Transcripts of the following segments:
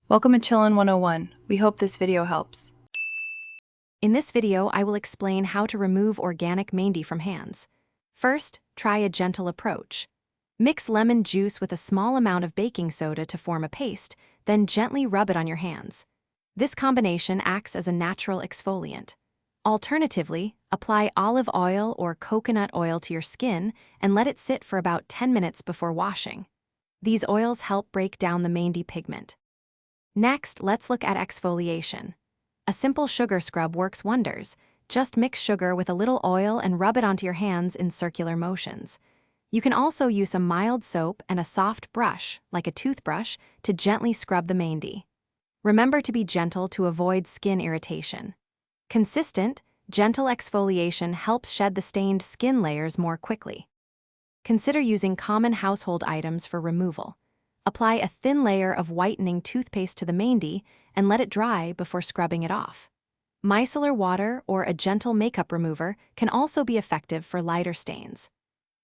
Welcome to Chillin' 101. We hope this video helps. In this video, I will explain how to remove organic Mehndi from hands. First, try a gentle approach. Mix lemon juice with a small amount of baking soda to form a paste, then gently rub it on your hands. This combination acts as a natural exfoliant. Alternatively, apply olive oil or coconut oil to your skin and let it sit for about 10 minutes before washing. These oils help break down the Mehndi pigment. Next, let's look at exfoliation. A simple sugar scrub works wonders. Just mix sugar with a little oil and rub it onto your hands in circular motions. You can also use a mild soap and a soft brush, like a toothbrush, to gently scrub the Mehndi. Remember to be gentle to avoid skin irritation. Consistent, gentle exfoliation helps shed the stained skin layers more quickly. Consider using common household items for removal. Apply a thin layer of whitening toothpaste to the Mehndi and let it dry before scrubbing it off. Micellar water or a gentle makeup remover can also be effective for lighter stains.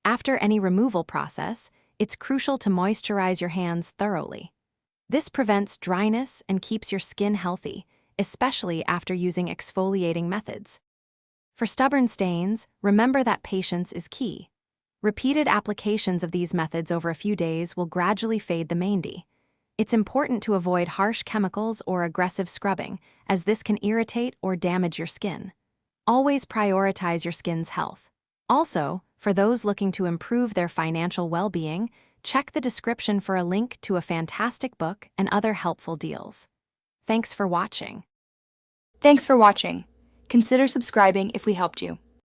After any removal process, it's crucial to moisturize your hands thoroughly. This prevents dryness and keeps your skin healthy, especially after using exfoliating methods. For stubborn stains, remember that patience is key. Repeated applications of these methods over a few days will gradually fade the Mehndi. It's important to avoid harsh chemicals or aggressive scrubbing, as this can irritate or damage your skin. Always prioritize your skin's health. Also, for those looking to improve their financial well-being, check the description for a link to a fantastic book and other helpful deals. Thanks for watching. Thanks for watching. Consider subscribing if we helped you.